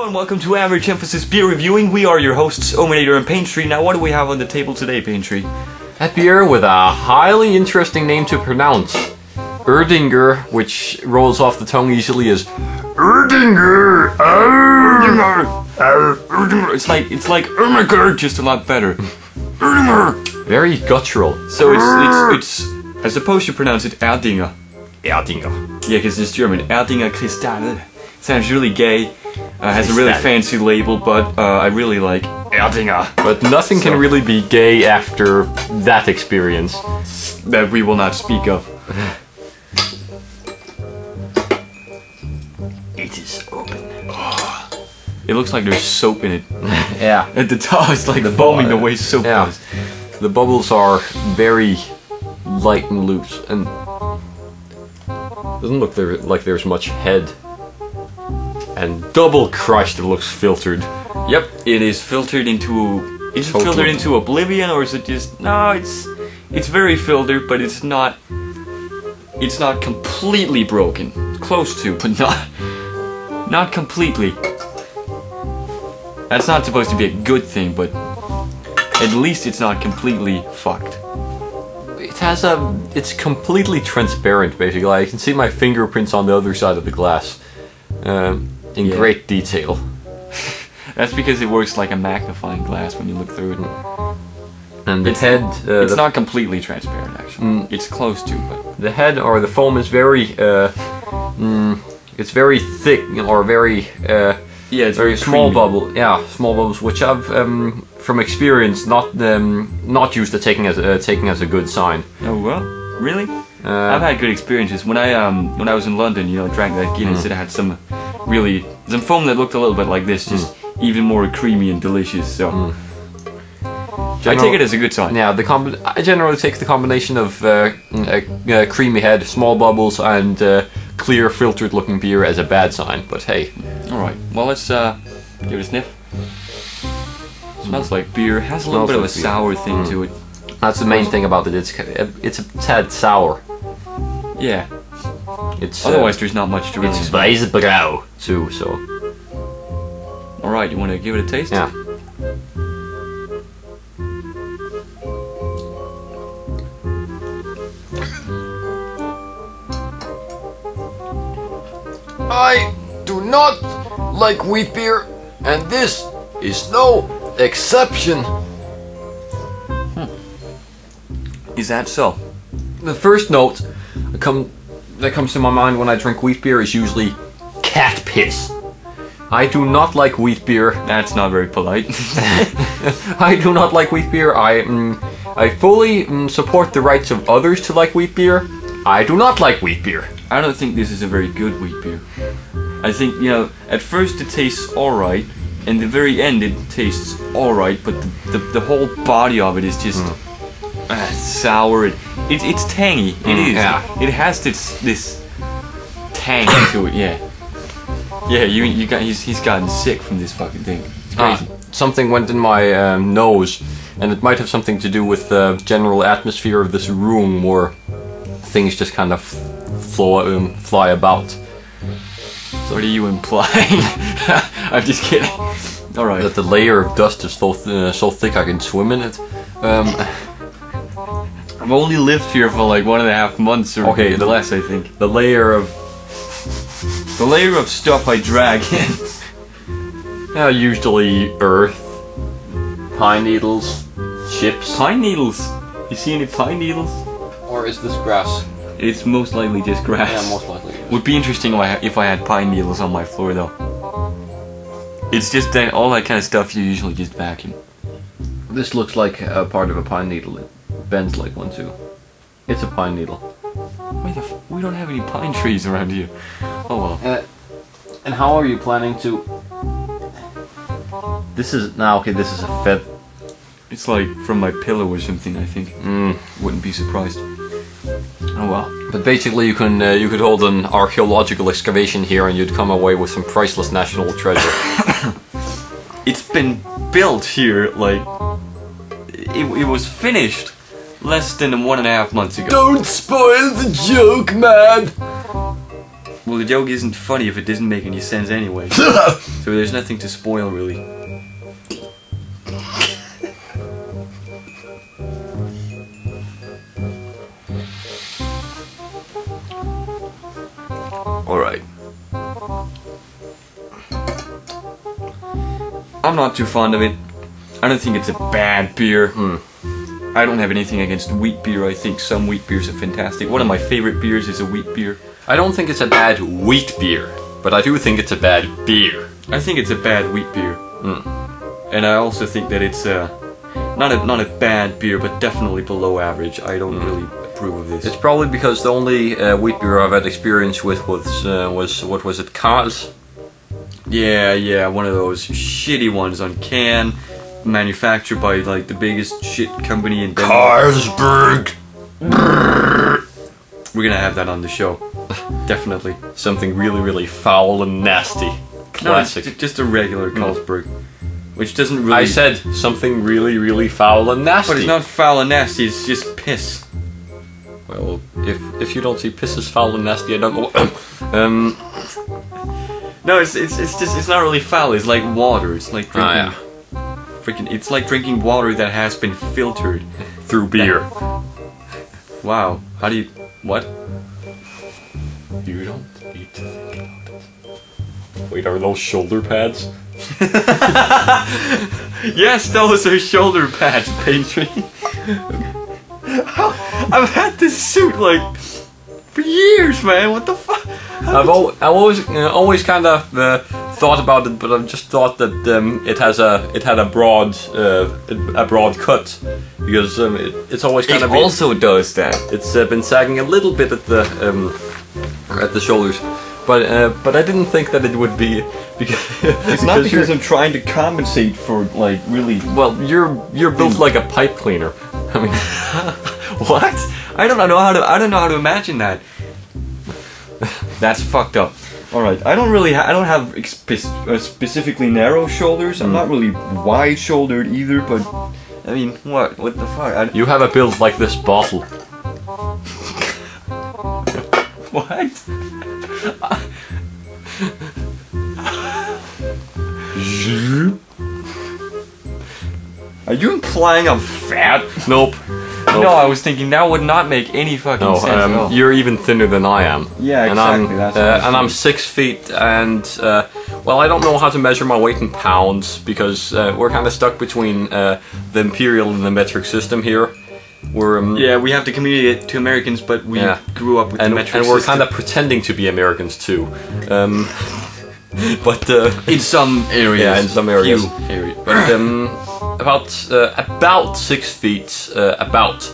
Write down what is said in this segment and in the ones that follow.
and welcome to Average Emphasis Beer Reviewing. We are your hosts, Ominator and Paintree. Now what do we have on the table today, Paintree? A beer with a highly interesting name to pronounce. Erdinger, which rolls off the tongue easily as Erdinger. Erdinger. It's like Erdinger, just a lot better. Erdinger. Very guttural. So it's I suppose you pronounce it Erdinger. Erdinger. Yeah, because it's German. Erdinger Kristall. Sounds really gay. Has a really fancy label, but I really like Erdinger. But nothing can really be gay after that experience. That we will not speak of. It is open. It looks like there's soap in it. Yeah. At the top, it's like foaming the way soap does. The bubbles are very light and loose, and doesn't look like there's much head. And double crushed, it looks filtered. Yep, it is filtered into. Is it filtered into oblivion, or is it just? No, it's very filtered, but it's not. It's not completely broken. Close to, but not completely. That's not supposed to be a good thing, but at least it's not completely fucked. It's completely transparent, basically. I can see my fingerprints on the other side of the glass. In great detail. That's because it works like a magnifying glass when you look through it. And the head... it's not completely transparent, actually. It's close to, but... The head, or the foam, is very... it's very thick, or very... yeah, it's very small creamy. bubble. Yeah, small bubbles, which I've, from experience, not used to taking as a good sign. Oh, well? Really? I've had good experiences. When I was in London, you know, drank that Guinness, it had some foam that looked a little bit like this, just even more creamy and delicious. So I take it as a good sign. Yeah, I generally take the combination of creamy head, small bubbles, and clear filtered looking beer as a bad sign. But hey, all right. Well, let's give it a sniff. Smells like beer. Has a little bit of a sour thing to it. That's the main thing about it. It's a tad sour. Yeah. It's otherwise there's not much to really. It's Weissbrau too, so. All right, you want to give it a taste? Yeah. I do not like wheat beer, and this is no exception. Is that so? The first note that comes to my mind when I drink wheat beer is usually cat piss. I do not like wheat beer. That's not very polite. I do not like wheat beer. I fully support the rights of others to like wheat beer. I do not like wheat beer. I don't think this is a very good wheat beer. I think, you know, at first it tastes alright, and the very end it tastes alright, but the whole body of it is just sour. It's tangy. It is. Yeah. It has this tang to it. Yeah. Yeah. He's gotten sick from this fucking thing. It's crazy. Something went in my nose, and it might have something to do with the general atmosphere of this room, where things just kind of fly about. So what are you implying? I'm just kidding. All right. That the layer of dust is so thick I can swim in it. I've only lived here for like 1.5 months or less, I think. The layer of stuff I drag in. Usually earth, pine needles, ships. Pine needles? You see any pine needles? Or is this grass? It's most likely just grass. Yeah, most likely. Would be interesting if I had pine needles on my floor, though. It's just that all that kind of stuff you usually just vacuum. This looks like a part of a pine needle. It bends like one too. It's a pine needle. We don't have any pine trees around here. Oh well. And how are you planning to? This is This is a feather. It's like from my pillow or something, I think. Wouldn't be surprised. Oh well. But basically, you could hold an archaeological excavation here, and you'd come away with some priceless national treasure. It's been built here, like it was finished less than 1.5 months ago. Don't spoil the joke, man. Well, the joke isn't funny if it doesn't make any sense anyway. So there's nothing to spoil, really. Alright. I'm not too fond of it. I don't think it's a bad beer. I don't have anything against wheat beer. I think some wheat beers are fantastic. One of my favorite beers is a wheat beer. I don't think it's a bad wheat beer, but I do think it's a bad beer. I think it's a bad wheat beer. And I also think that it's not a bad beer, but definitely below average. I don't really approve of this. It's probably because the only wheat beer I've had experience with was what was it, Carl's? Yeah, one of those shitty ones on can, manufactured by like the biggest shit company in Denmark. Carlsberg. We're gonna have that on the show, definitely. Something really, really foul and nasty. Classic. No, just a regular Carlsberg, which doesn't really. I said something really, really foul and nasty. But it's not foul and nasty. It's just piss. Well, if you don't see piss as foul and nasty, I don't know. No, it's not really foul. It's like water. It's like drinking. It's like drinking water that has been filtered Through beer. Wow. How do you? What? You don't need to think about it. Wait, are those shoulder pads? Yes, those are shoulder pads, Patron. I've had this suit like for years, man. What the fuck? I've always kind of thought about it, but I've just thought that it had a broad cut because it's always kind of also does that. It's been sagging a little bit at the shoulders, but I didn't think that it would be because it's not because I'm trying to compensate for like really. Well, you're built like a pipe cleaner. I mean, what? I don't know how to imagine that. That's fucked up. All right, I don't have specifically narrow shoulders. I'm not really wide-shouldered either, but I mean, what the fuck? You have a build like this bottle. What? Are you implying I'm fat? Nope. No, I was thinking that would not make any fucking sense at all. You're even thinner than I am. Yeah, exactly. And I'm 6 feet, and well, I don't know how to measure my weight in pounds because we're kind of stuck between the imperial and the metric system here. Yeah, we have to communicate to Americans, but we grew up with the metric system. And we're kind of pretending to be Americans too. But in some areas. Yeah, in some areas. Few areas. But about 6 feet, because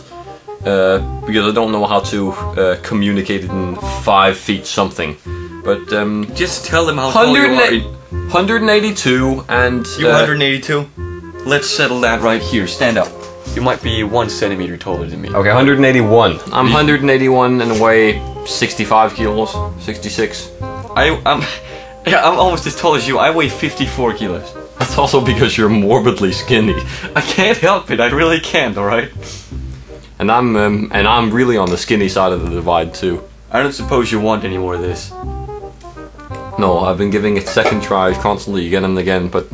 I don't know how to communicate it in 5 feet something. But just tell them how tall you are. 182 and you 182. Let's settle that right here. Stand up. You might be 1 centimeter taller than me. Okay, 181. I'm 181 and weigh 65 kilos, 66. I'm almost as tall as you. I weigh 54 kilos. That's also because you're morbidly skinny. I can't help it. I really can't. All right. And I'm really on the skinny side of the divide too. I don't suppose you want any more of this. No, I've been giving it second tries constantly, again and again, but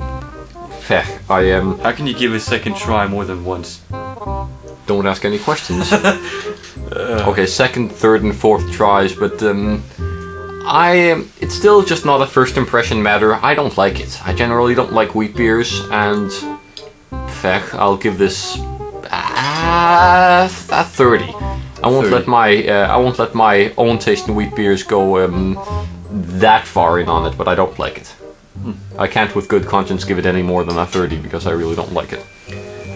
I am. How can you give a second try more than once? Don't ask any questions. Okay, second, third, and fourth tries, but it's still just not a first impression matter. I don't like it. I generally don't like wheat beers, and I'll give this a 30. I won't let my own taste in wheat beers go that far in on it, but I don't like it. I can't with good conscience give it any more than a 30 because I really don't like it.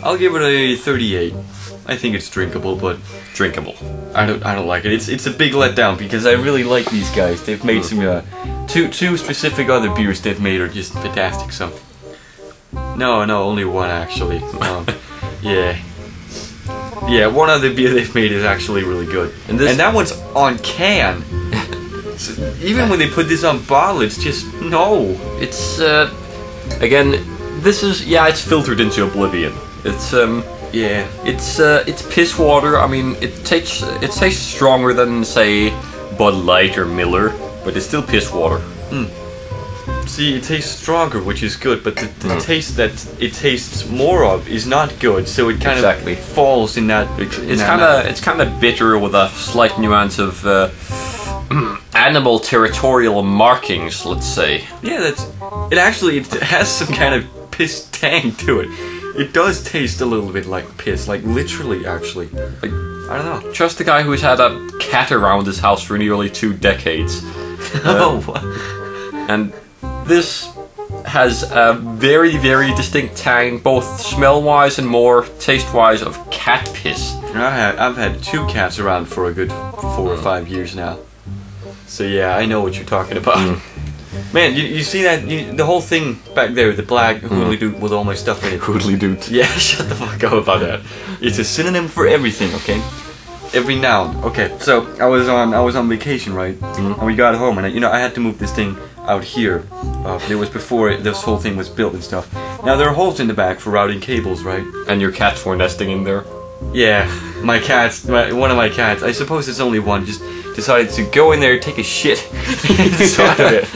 I'll give it a 38. I think it's drinkable, but drinkable. I don't like it. It's a big letdown because I really like these guys. They've made some two specific other beers they've made are just fantastic. So no, only one actually. Yeah, one other beer they've made is actually really good, and that one's on can. So even when they put this on bottle, it's just no. It's again, this is it's filtered into oblivion. It's it's piss water. I mean, it tastes stronger than say Bud Light or Miller, but it's still piss water. See, it tastes stronger, which is good, but the taste that it tastes more of is not good. So it kind of falls in that. It's kind of bitter with a slight nuance of animal territorial markings, let's say. Yeah, it has some kind of piss tang to it. It does taste a little bit like piss, like literally, actually. Like, I don't know. Trust the guy who's had a cat around his house for nearly 2 decades. And this has a very, very distinct tang, both smell-wise and more taste-wise, of cat piss. I've had 2 cats around for a good 4 or 5 years now. So yeah, I know what you're talking about. Man, you see that? The whole thing back there, the black hoodly dude with all my stuff in it. Hoodly dude. Yeah, shut the fuck up about that. It's a synonym for everything, okay? Every noun. Okay, so I was on vacation, right? And we got home, and I had to move this thing out here. It was before this whole thing was built and stuff. Now there are holes in the back for routing cables, right? And your cats were nesting in there. Yeah, one of my cats. I suppose it's only one. Just decided to go in there, take a shit inside of it,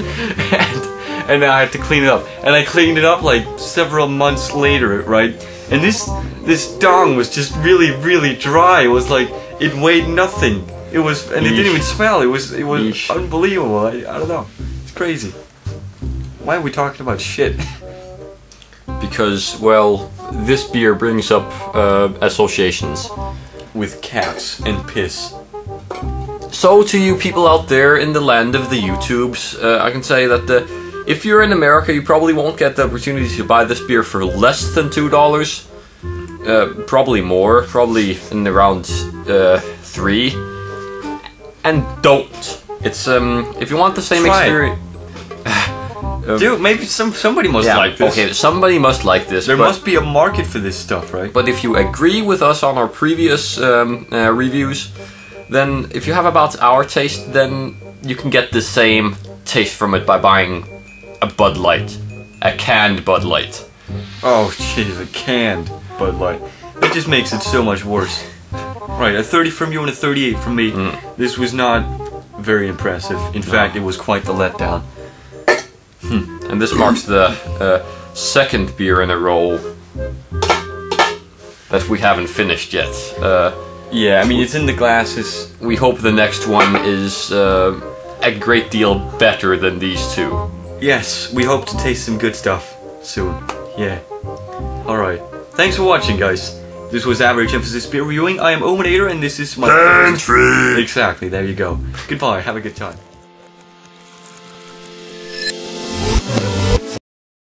and now I have to clean it up. And I cleaned it up like several months later, right? And this dong was just really, really dry. It was like it weighed nothing. It was, and it didn't even smell. It was unbelievable. I don't know. It's crazy. Why are we talking about shit? Because, well, this beer brings up associations with cats and piss. So to you people out there in the land of the YouTubes, I can say that if you're in America, you probably won't get the opportunity to buy this beer for less than $2. Probably more, probably in around 3. And don't. It's if you want the same experience. Dude, maybe somebody must like this. Okay, somebody must like this. There must be a market for this stuff, right? But if you agree with us on our previous reviews, then if you have about our taste, then you can get the same taste from it by buying a Bud Light. A canned Bud Light. Oh jeez, a canned Bud Light. That just makes it so much worse. Right, a 30 from you and a 38 from me. This was not very impressive. In fact, it was quite the letdown. And this marks the second beer in a row that we haven't finished yet. Yeah, I mean, it's in the glasses. We hope the next one is a great deal better than these 2. Yes, we hope to taste some good stuff soon. Yeah. Alright. Thanks for watching, guys. This was Average Emphasis Beer Reviewing. I am Ominator, and this is my... Pantry! Exactly, there you go. Goodbye, have a good time.